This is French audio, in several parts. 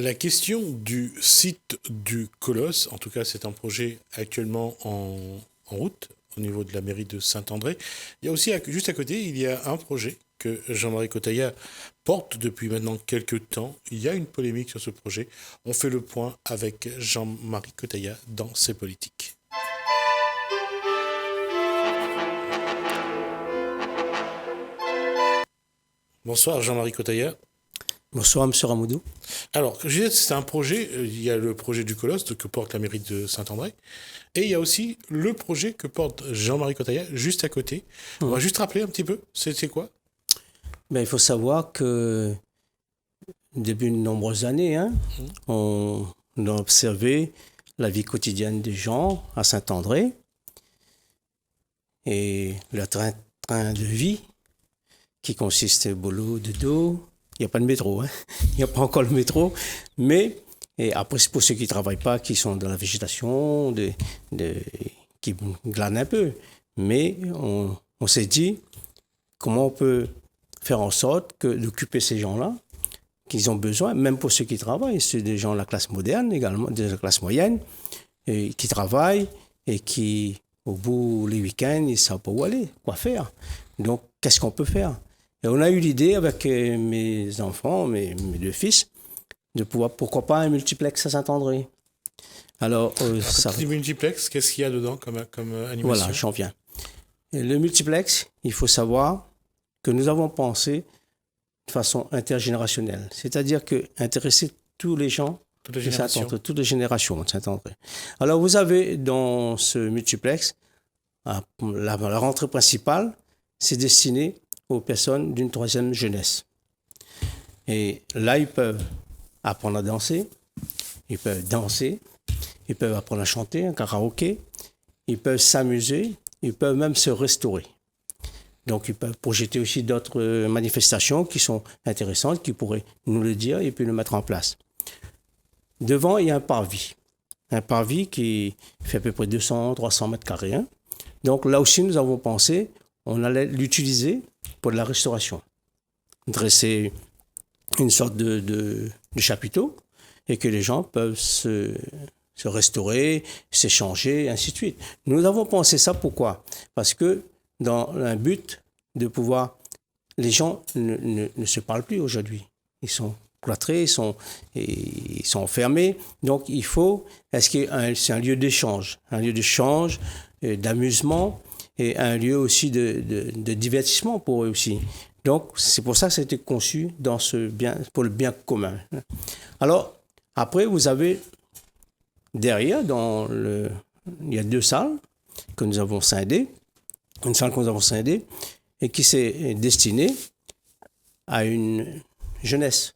La question du site du Colosse, en tout cas c'est un projet actuellement en route au niveau de la mairie de Saint-André. Il y a aussi, juste à côté, il y a un projet que Jean-Marie Cotaya porte depuis maintenant quelques temps. Il y a une polémique sur ce projet. On fait le point avec Jean-Marie Cotaya dans ses politiques. Bonsoir Jean-Marie Cotaya. Bonsoir, M. Ramoudou. Alors, je disais, c'est un projet, il y a le projet du Colosse que porte la mairie de Saint-André, et il y a aussi le projet que porte Jean-Marie Cotaya juste à côté. On va juste rappeler un petit peu, c'est quoi? Il faut savoir que depuis de nombreuses années, on a observé la vie quotidienne des gens à Saint-André et le train de vie qui consiste au boulot, de dos. Il n'y a pas de métro, il n'y a pas encore le métro, mais et après c'est pour ceux qui ne travaillent pas, qui sont dans la végétation, qui glanent un peu. Mais on s'est dit comment on peut faire en sorte d'occuper ces gens-là, qu'ils ont besoin, même pour ceux qui travaillent, c'est des gens de la classe moderne également, de la classe moyenne, et qui travaillent et qui, au bout des week-ends, ils ne savent pas où aller, quoi faire. Donc, qu'est-ce qu'on peut faire? Et on a eu l'idée avec mes enfants, mes deux fils, de pouvoir, pourquoi pas, un multiplex à Saint-André. Alors ça... Petit multiplex, qu'est-ce qu'il y a dedans comme animation? Voilà, j'en viens. Et le multiplex, il faut savoir que nous avons pensé de façon intergénérationnelle, c'est-à-dire que intéresser tous les gens toutes les générations de Saint-André. Alors vous avez dans ce multiplex, la rentrée principale, c'est destiné aux personnes d'une troisième jeunesse. Et là, ils peuvent apprendre à danser, ils peuvent apprendre à chanter, un karaoké, ils peuvent s'amuser, ils peuvent même se restaurer. Donc, ils peuvent projeter aussi d'autres manifestations qui sont intéressantes, qui pourraient nous le dire et puis le mettre en place. Devant, il y a un parvis. Un parvis qui fait à peu près 200-300 mètres carrés. Donc, là aussi, nous avons pensé, on allait l'utiliser pour de la restauration. Dresser une sorte de chapiteau et que les gens peuvent se restaurer, s'échanger, ainsi de suite. Nous avons pensé ça pourquoi? Parce que dans un but de pouvoir... Les gens ne se parlent plus aujourd'hui. Ils sont cloîtrés, ils sont enfermés. Donc, il faut... Est-ce que c'est un lieu d'échange? Un lieu d'échange, d'amusement et un lieu aussi de divertissement pour eux aussi. Donc, c'est pour ça que ça a été conçu pour le bien commun. Alors, après, vous avez derrière, il y a 2 salles que nous avons scindées. Une salle que nous avons scindée et qui s'est destinée à une jeunesse.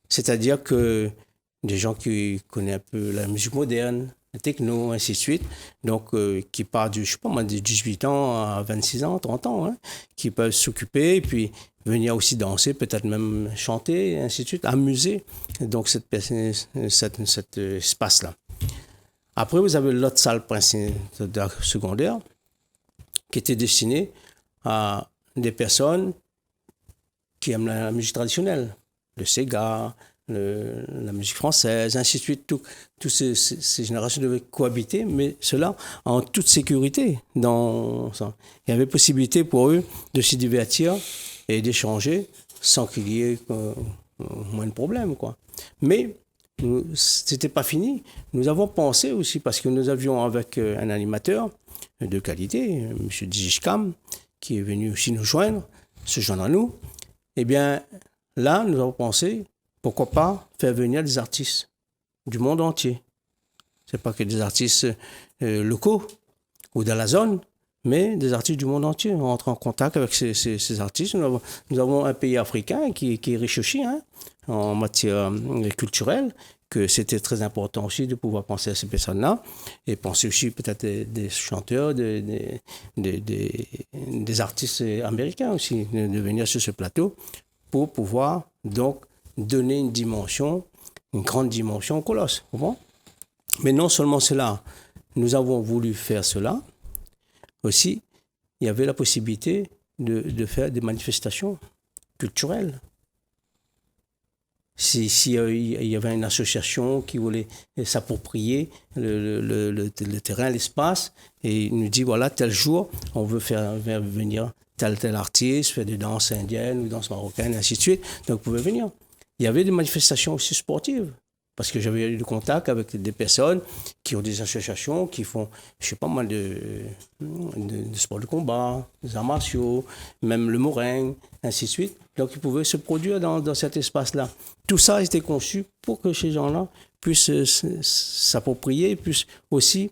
C'est-à-dire que des gens qui connaissent un peu la musique moderne, la techno, ainsi de suite, donc qui partent de 18 ans à 26 ans, 30 ans, qui peuvent s'occuper et puis venir aussi danser, peut-être même chanter, ainsi de suite, amuser donc cet espace-là. Après, vous avez l'autre salle secondaire qui était destinée à des personnes qui aiment la musique traditionnelle, le Sega, la musique française, ainsi de suite. Toutes ces générations devaient cohabiter, mais cela en toute sécurité. Il y avait possibilité pour eux de se divertir et d'échanger sans qu'il y ait moins de problèmes, quoi. Mais c'était pas fini. Nous avons pensé aussi, parce que nous avions avec un animateur de qualité, M. Dijishkam, qui est venu aussi se joindre à nous. Eh bien, là, nous avons pensé, pourquoi pas faire venir des artistes du monde entier. Ce n'est pas que des artistes locaux ou dans la zone, mais des artistes du monde entier. On rentre en contact avec ces artistes. Nous avons un pays africain qui est riche aussi en matière culturelle, que c'était très important aussi de pouvoir penser à ces personnes-là et penser aussi peut-être des chanteurs, des artistes américains aussi, de venir sur ce plateau pour pouvoir donc donner une grande dimension au Colosse. Mais non seulement cela, nous avons voulu faire cela, aussi il y avait la possibilité de faire des manifestations culturelles. si il y avait une association qui voulait s'approprier le terrain, l'espace, et il nous dit, voilà, tel jour, on veut faire venir tel artiste, faire des danses indiennes ou danses marocaines, et ainsi de suite. Donc, vous pouvez venir. Il y avait des manifestations aussi sportives. Parce que j'avais eu du contact avec des personnes qui ont des associations qui font, je sais pas moi, de sport de combat, des arts martiaux, même le morin, ainsi de suite. Donc, ils pouvaient se produire dans cet espace-là. Tout ça a été conçu pour que ces gens-là puissent s'approprier, puissent aussi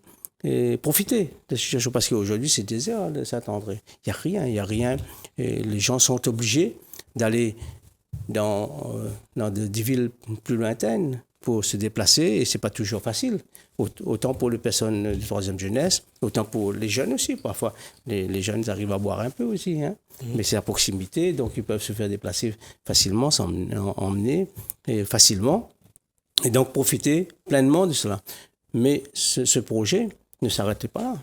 profiter de la situation. Parce qu'aujourd'hui, c'est désert de Saint-André. Il n'y a rien. Et les gens sont obligés d'aller dans des villes plus lointaines pour se déplacer, et c'est pas toujours facile. Autant pour les personnes de troisième jeunesse, autant pour les jeunes aussi. Parfois, les jeunes arrivent à boire un peu aussi, hein. Mais c'est à proximité, donc ils peuvent se faire déplacer facilement, s'emmener facilement, et donc profiter pleinement de cela. Mais ce projet ne s'arrêtait pas là.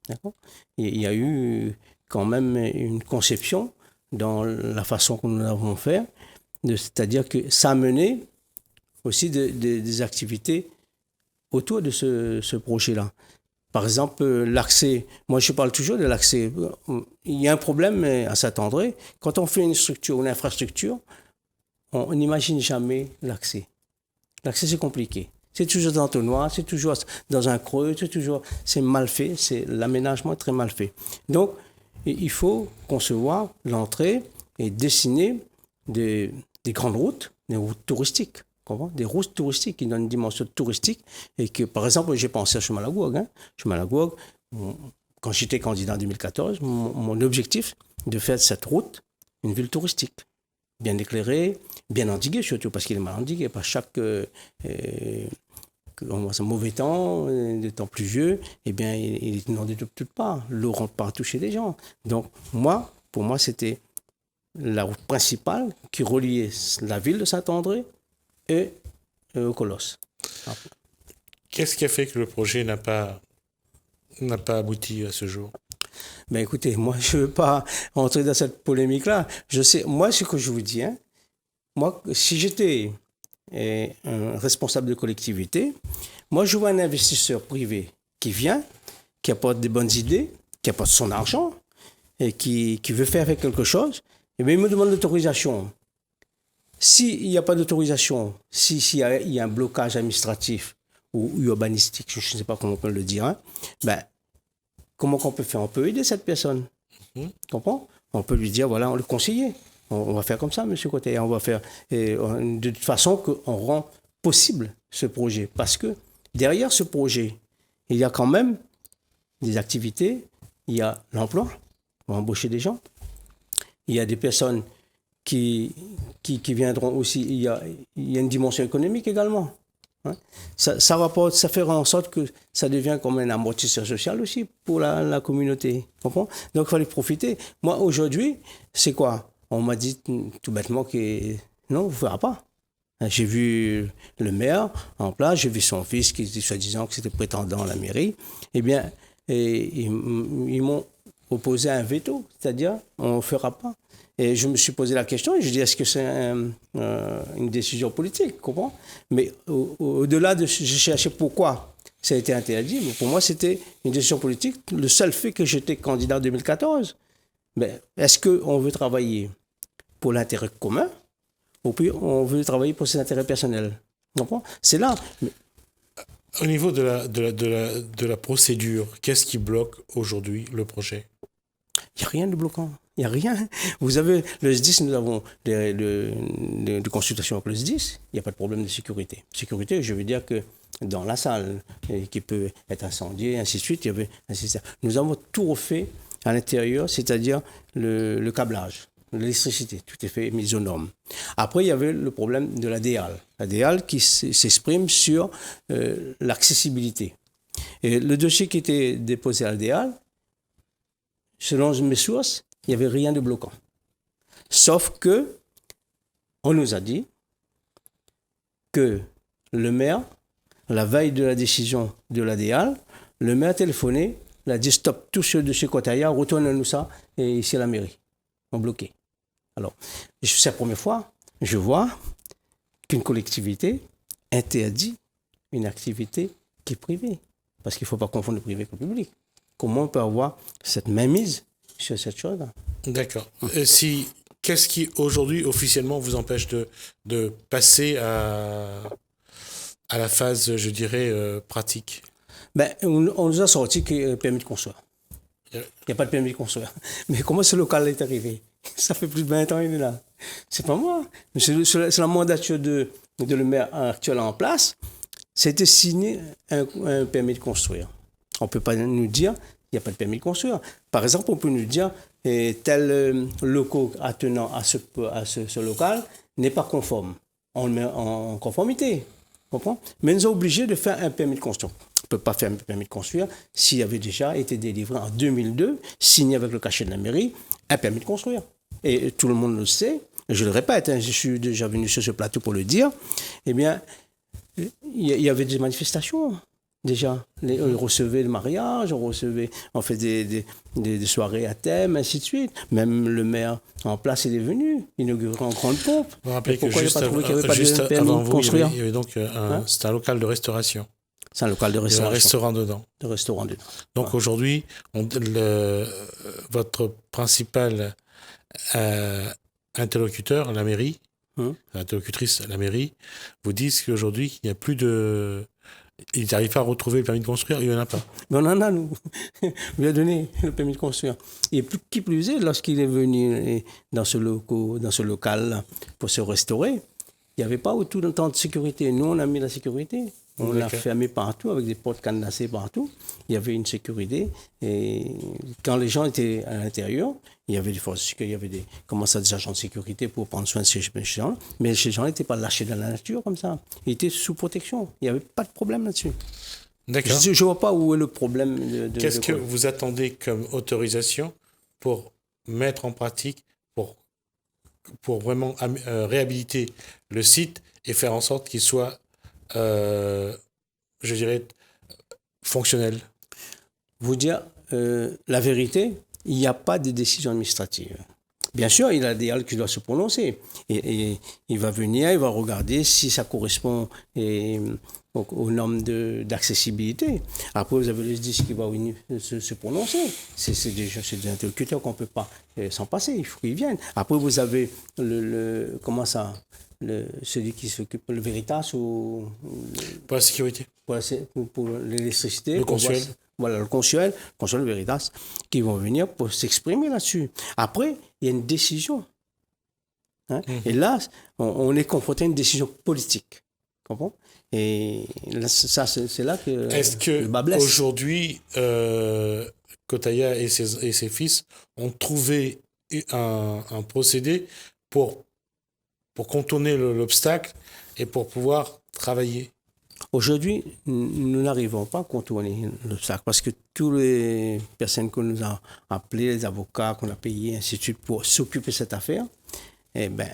D'accord ? Il y a eu quand même une conception dans la façon que nous l'avons fait, c'est-à-dire que ça a mené aussi des activités autour de ce projet-là. Par exemple, l'accès. Moi, je parle toujours de l'accès. Il y a un problème à Saint-André. Quand on fait une structure, une infrastructure, on n'imagine jamais l'accès. L'accès, c'est compliqué. C'est toujours dans l'entonnoir, c'est toujours dans un creux, c'est mal fait, l'aménagement est très mal fait. Donc, il faut concevoir l'entrée et dessiner des grandes routes, des routes touristiques. Des routes touristiques qui donnent une dimension touristique et que, par exemple, j'ai pensé à Chemin-Lagouag. Chemin-Lagouag, quand j'étais candidat en 2014, mon objectif de faire de cette route une ville touristique, bien éclairée, bien endiguée surtout, parce qu'il est mal endigué par chaque mauvais temps, des temps pluvieux, eh bien, il est inondé de toutes parts. L'eau rentre partout chez les gens. Donc, pour moi, c'était la route principale qui reliait la ville de Saint-André et au Colosse. Qu'est-ce qui a fait que le projet n'a pas abouti à ce jour ? Ben écoutez, moi je ne veux pas entrer dans cette polémique-là. Je sais, moi ce que je vous dis, moi si j'étais un responsable de collectivité, moi je vois un investisseur privé qui vient, qui apporte des bonnes idées, qui apporte son argent et qui veut faire quelque chose, et bien il me demande l'autorisation. S'il n'y a pas d'autorisation, s'il y a un blocage administratif ou urbanistique, je ne sais pas comment on peut le dire, ben, comment qu'on peut faire ? On peut aider cette personne. Comprends ? On peut lui dire, voilà, on le conseiller. On va faire comme ça, monsieur Côté. On va faire de toute façon qu'on rend possible ce projet. Parce que derrière ce projet, il y a quand même des activités, il y a l'emploi, on va embaucher des gens. Il y a des personnes qui viendront aussi, il y a une dimension économique également. Hein. Ça fait en sorte que ça devient comme un amortisseur social aussi pour la communauté. Comprends ? Donc il fallait profiter. Moi aujourd'hui, c'est quoi ? On m'a dit tout bêtement que non, vous ne ferez pas. J'ai vu le maire en place, j'ai vu son fils qui dit soi-disant que c'était prétendant à la mairie. Eh bien, ils m'ont opposé un veto, c'est-à-dire on ne fera pas. Et je me suis posé la question et je dis, est-ce que c'est une décision politique, comprends ? Mais au-delà de... J'ai cherché pourquoi ça a été interdit. Mais pour moi, c'était une décision politique. Le seul fait que j'étais candidat en 2014. Mais est-ce qu'on veut travailler pour l'intérêt commun ou puis on veut travailler pour ses intérêts personnels ? Comprends ? C'est là. Mais... Au niveau de la procédure, qu'est-ce qui bloque aujourd'hui le projet ? Il n'y a rien de bloquant. Il n'y a rien. Vous avez le SDIS, nous avons de consultation avec le SDIS, il n'y a pas de problème de sécurité. Sécurité, je veux dire que dans la salle, qui peut être incendiée, ainsi de suite, il y avait un système. Nous avons tout refait à l'intérieur, c'est-à-dire le câblage, l'électricité, tout est fait mis aux normes. Après, il y avait le problème de la DEAL. La DEAL qui s'exprime sur l'accessibilité. Et le dossier qui était déposé à la DEAL, selon mes sources, il n'y avait rien de bloquant. Sauf que, on nous a dit que le maire, la veille de la décision de la DEAL, le maire a téléphoné, il a dit stop, tout ce dossier Kotaya, retournez-nous ça, et ici à la mairie. On bloqué. Alors, c'est la première fois, je vois qu'une collectivité interdit une activité qui est privée. Parce qu'il ne faut pas confondre le privé avec le public. Comment on peut avoir cette mainmise sur cette chose-là? D'accord. Qu'est-ce qui, aujourd'hui, officiellement, vous empêche de passer à la phase, je dirais, pratique? On nous a sorti que permis de construire. Il n'y a pas de permis de construire. Mais comment ce local est arrivé? Ça fait plus de 20 ans qu'il est là. C'est pas moi. C'est la mandature de le maire actuel en place. C'était signé un permis de construire. On ne peut pas nous dire qu'il n'y a pas de permis de construire. Par exemple, on peut nous dire tel locaux attenant à ce local n'est pas conforme. On le met en conformité. Comprends? Mais nous sommes obligés de faire un permis de construire. On ne peut pas faire un permis de construire s'il avait déjà été délivré en 2002, signé avec le cachet de la mairie, un permis de construire. Et tout le monde le sait, je le répète, je suis déjà venu sur ce plateau pour le dire, eh bien, il y avait des manifestations. Déjà, on recevait le mariage, on faisait des soirées à thème, ainsi de suite. Même le maire en place, il est venu, inaugurer en grande pompe. Vous rappelez que pourquoi juste il n'y avait pas de permis avant de vous, construire? il y avait donc c'était un local de restauration. C'est un local de Il y avait un restauration. restaurant dedans. Donc Voilà. aujourd'hui, votre principal interlocuteur, la mairie, interlocutrice, la mairie, vous disent qu'aujourd'hui, il n'y a plus de... Ils n'arrivent pas à retrouver le permis de construire, il n'y en a pas. Mais on en a, nous. On lui a donné le permis de construire. Et qui plus est, lorsqu'il est venu dans ce local pour se restaurer, il n'y avait pas autour d'un temps de sécurité. Nous, on a mis la sécurité. On l'a fermé partout avec des portes cadenassées partout. Il y avait une sécurité. Et quand les gens étaient à l'intérieur, il y avait des forces, il y avait des agents de sécurité pour prendre soin de ces gens. Mais ces gens n'étaient pas lâchés dans la nature comme ça. Ils étaient sous protection. Il n'y avait pas de problème là-dessus. D'accord. Je ne vois pas où est le problème. Qu'est-ce que vous attendez comme autorisation pour mettre en pratique, pour vraiment réhabiliter le site et faire en sorte qu'il soit, je dirais, fonctionnel? Vous dire la vérité, il n'y a pas de décision administrative. Bien sûr, il y a des halles qui doivent se prononcer. Et il va venir, il va regarder si ça correspond aux normes d'accessibilité. Après, vous avez le SDIS qui va venir se prononcer. C'est des interlocuteurs qu'on ne peut pas s'en passer. Il faut qu'ils viennent. Après, vous avez celui qui s'occupe, le Veritas ou... Pour la sécurité. Pour l'électricité. Le consuel. Voilà, le consuel Veritas, qui vont venir pour s'exprimer là-dessus. Après, il y a une décision. Hein? Et là, on est confronté à une décision politique. Comprends? Et là, c'est là que le bas blesse. Est-ce qu'aujourd'hui, Kotaya et ses fils ont trouvé un procédé pour contourner l'obstacle et pour pouvoir travailler? Aujourd'hui, nous n'arrivons pas à contourner l'obstacle parce que toutes les personnes que nous avons appelées, les avocats qu'on a payés, ainsi de suite, pour s'occuper de cette affaire, eh ben,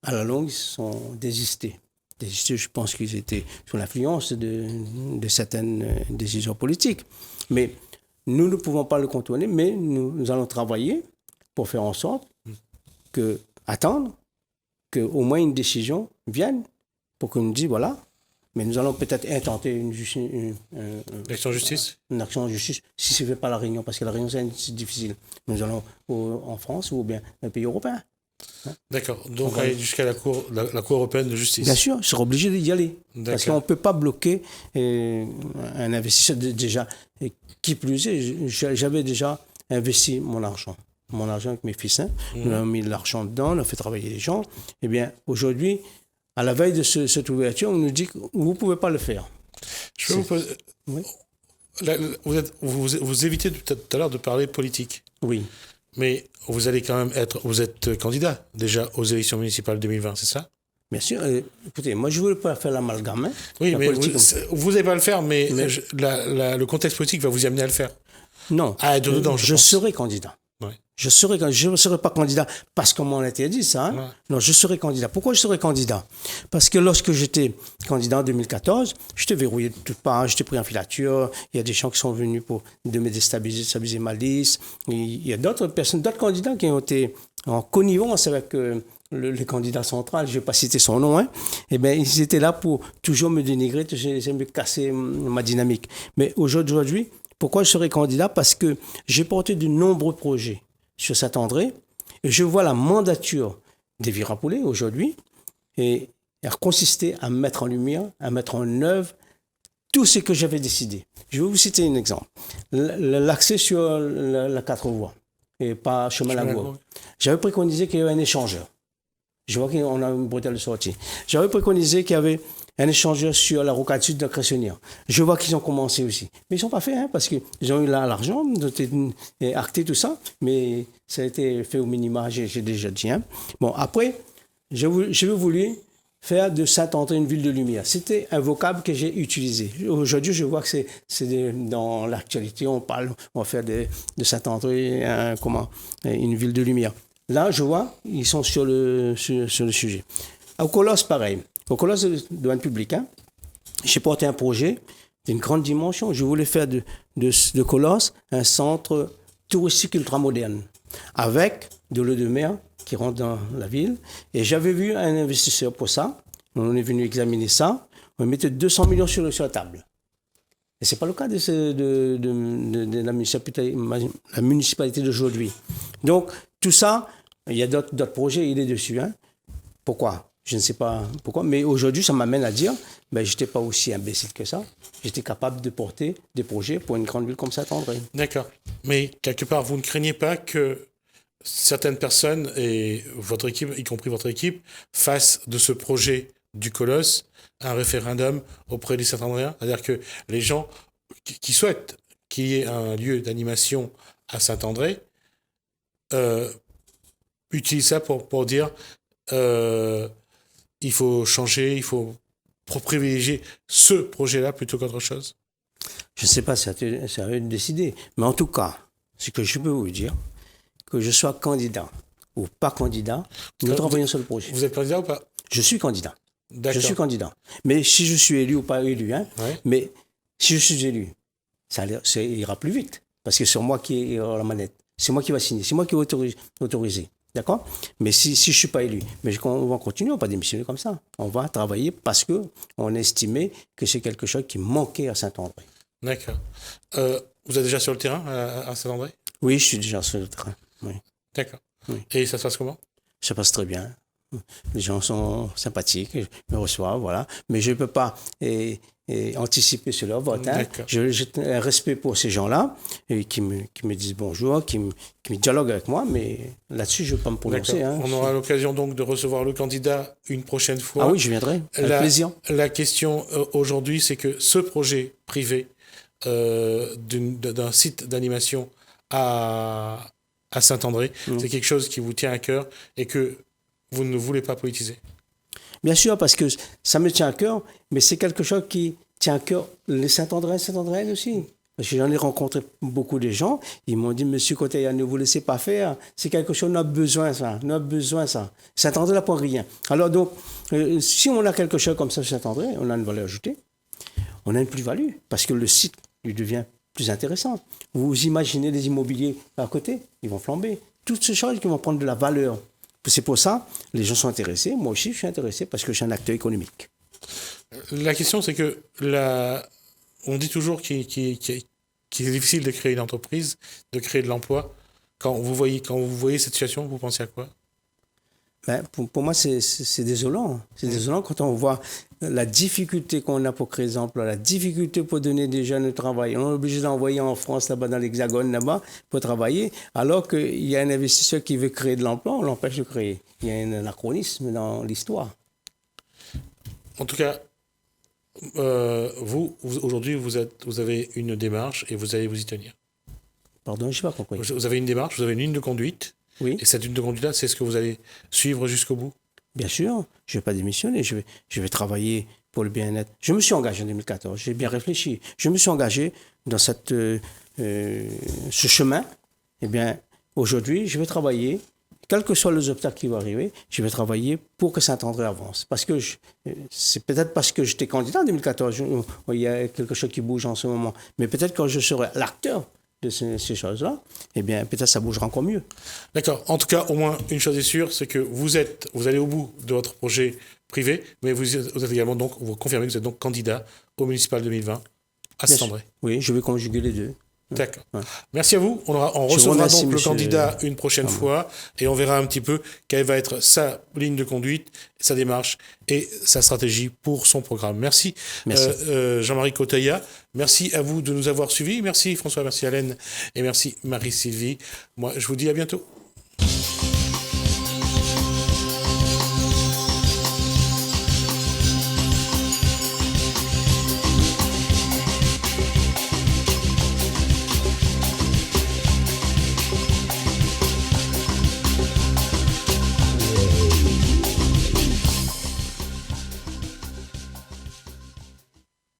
à la longue, ils sont désistés. Je pense qu'ils étaient sous l'influence de certaines décisions politiques. Mais nous ne pouvons pas le contourner, mais nous allons travailler pour faire en sorte attendre qu'au moins une décision vienne pour qu'on nous dise, voilà, mais nous allons peut-être intenter une action en justice. Une action en justice, si ce n'est pas la Réunion, parce que la Réunion, c'est difficile. Nous allons en France ou bien un pays européen. Hein? D'accord. Donc, aller jusqu'à la Cour européenne de justice. Bien sûr, je serai obligé d'y aller. Parce qu'on ne peut pas bloquer un investisseur déjà. Et qui plus est, j'avais déjà investi mon argent avec mes fils. Hein. Nous avons mis de l'argent dedans, on a fait travailler les gens. Eh bien, aujourd'hui, à la veille de cette ouverture, on nous dit que vous ne pouvez pas le faire. Je peux vous poser... Oui. Vous évitez tout à l'heure de parler politique. Oui. Mais vous allez quand même vous êtes candidat déjà aux élections municipales 2020, c'est ça? Bien sûr. Écoutez, moi je ne voulais pas faire l'amalgame. Hein, oui, mais vous n'allez pas le faire, mais le contexte politique va vous y amener à le faire. Non. Je serai candidat. Ouais. Je ne serai pas candidat parce qu'on m'en a interdit ça. Hein? Ouais. Non, je serai candidat. Pourquoi je serai candidat? Parce que lorsque j'étais candidat en 2014, j'étais verrouillé de toutes parts, j'étais pris en filature. Il y a des gens qui sont venus pour me déstabiliser ma liste. Il y a d'autres personnes, d'autres candidats qui ont été en connivence avec le candidat central, je ne vais pas citer son nom, hein, eh bien, ils étaient là pour toujours me dénigrer, toujours me casser ma dynamique. Mais aujourd'hui, pourquoi je serai candidat? Parce que j'ai porté de nombreux projets sur Saint-André et je vois la mandature des Virapolais aujourd'hui et elle consistait à mettre en lumière, à mettre en œuvre tout ce que j'avais décidé. Je vais vous citer un exemple. L'accès sur la 4 voies et pas chemin Lagour. J'avais préconisé qu'il y avait un échangeur. Je vois qu'on a une bretelle de sortie. J'avais préconisé qu'il y avait un échangeur sur la rocade sud de Cressonnière. Je vois qu'ils ont commencé aussi. Mais ils ne sont pas faits, hein, parce qu'ils ont eu l'argent, acté tout ça, mais ça a été fait au minima, j'ai déjà dit. Hein. Bon, après, j'ai voulu faire de Saint-André une ville de lumière. C'était un vocable que j'ai utilisé. Aujourd'hui, je vois que c'est dans l'actualité, on va faire de Saint-André une ville de lumière. Là, je vois, ils sont sur le sujet. Au Colosse, pareil. Au Colosse de domaine public, hein, j'ai porté un projet d'une grande dimension. Je voulais faire de Colosse un centre touristique ultramoderne, avec de l'eau de mer qui rentre dans la ville. Et j'avais vu un investisseur pour ça. On est venu examiner ça. On mettait 200 millions sur la table. Et ce n'est pas le cas de la municipalité d'aujourd'hui. Donc, tout ça, il y a d'autres projets, il est dessus. Hein. Pourquoi? Je ne sais pas pourquoi. Mais aujourd'hui, ça m'amène à dire, je n'étais pas aussi imbécile que ça. J'étais capable de porter des projets pour une grande ville comme Saint-André. D'accord. Mais quelque part, vous ne craignez pas que certaines personnes, et votre équipe, y compris votre équipe, fassent de ce projet du Colosse un référendum auprès des Saint-Andréens? C'est-à-dire que les gens qui souhaitent qu'il y ait un lieu d'animation à Saint-André utilisent ça pour dire il faut changer, il faut privilégier ce projet-là plutôt qu'autre chose? Je ne sais pas, c'est à eux de décider. Mais en tout cas, ce que je peux vous dire, que je sois candidat ou pas candidat, nous travaillons sur le projet. Vous êtes candidat ou pas? Je suis candidat. D'accord. Je suis candidat. Mais si je suis élu ou pas élu, hein, ouais. Mais si je suis élu, ça ira plus vite. Parce que c'est moi qui ai la manette. C'est moi qui va signer. C'est moi qui vais autoriser. D'accord? Mais si je ne suis pas élu, mais on va continuer, on ne va pas démissionner comme ça. On va travailler parce qu'on estimait que c'est quelque chose qui manquait à Saint-André. D'accord. Vous êtes déjà sur le terrain à Saint-André? Oui, je suis déjà sur le terrain. Oui. D'accord. Oui. Et ça se passe comment? Ça passe très bien. Les gens sont sympathiques, me reçoivent, voilà. Mais je ne peux pas anticiper sur leur vote. Hein. J'ai un respect pour ces gens-là qui me disent bonjour, qui me dialoguent avec moi, mais là-dessus, je ne vais pas me prononcer. Hein. On aura l'occasion donc de recevoir le candidat une prochaine fois. Ah oui, je viendrai, avec plaisir. La question aujourd'hui, c'est que ce projet privé d'un site d'animation à Saint-André, c'est quelque chose qui vous tient à cœur et que vous ne voulez pas politiser? Bien sûr, parce que ça me tient à cœur, mais c'est quelque chose qui tient à cœur les Saint-Andréennes aussi. Parce que j'en ai rencontré beaucoup de gens, ils m'ont dit, Monsieur Coteya, ne vous laissez pas faire, c'est quelque chose, on a besoin ça. Saint-André n'a pas rien. Alors donc, si on a quelque chose comme ça sur Saint-André, on a une valeur ajoutée, on a une plus-value, parce que le site lui devient plus intéressant. Vous imaginez les immobiliers à côté, ils vont flamber. Toutes ces choses qui vont prendre de la valeur. C'est pour ça que les gens sont intéressés. Moi aussi, je suis intéressé parce que je suis un acteur économique. La question, c'est que on dit toujours qu'il est difficile de créer une entreprise, de créer de l'emploi. Quand vous voyez cette situation, vous pensez à quoi? Pour moi, c'est désolant. C'est désolant quand on voit la difficulté qu'on a pour créer des emplois, la difficulté pour donner des jeunes au travail. On est obligé d'envoyer en France, là-bas, dans l'Hexagone, là-bas, pour travailler, alors qu'il y a un investisseur qui veut créer de l'emploi, on l'empêche de créer. Il y a un anachronisme dans l'histoire. En tout cas, vous aujourd'hui, vous avez une démarche et vous allez vous y tenir. Pardon, je n'ai pas compris. Vous avez une démarche, vous avez une ligne de conduite. Oui. Et cette ligne de conduite-là, c'est ce que vous allez suivre jusqu'au bout? Bien sûr, je ne vais pas démissionner, je vais travailler pour le bien-être. Je me suis engagé en 2014, j'ai bien réfléchi. Je me suis engagé dans ce chemin. Eh bien, aujourd'hui, je vais travailler, quels que soient les obstacles qui vont arriver, je vais travailler pour que Saint-André avance. Parce que c'est peut-être parce que j'étais candidat en 2014, il y a quelque chose qui bouge en ce moment. Mais peut-être quand je serai l'acteur de ces choses-là, eh bien, peut-être ça bougera encore mieux. D'accord. En tout cas, au moins, une chose est sûre, c'est que vous allez au bout de votre projet privé, mais vous êtes également donc, vous confirmez que vous êtes donc candidat au municipal 2020 à Saint-André. Oui, je vais conjuguer les deux. D'accord. Ouais. Merci à vous. On Je vous recevra remercie, donc le monsieur. candidat une prochaine fois et on verra un petit peu quelle va être sa ligne de conduite, sa démarche et sa stratégie pour son programme. Merci, Jean-Marie Cotaya. Merci à vous de nous avoir suivis. Merci François, merci Alain et merci Marie-Sylvie. Moi, je vous dis à bientôt.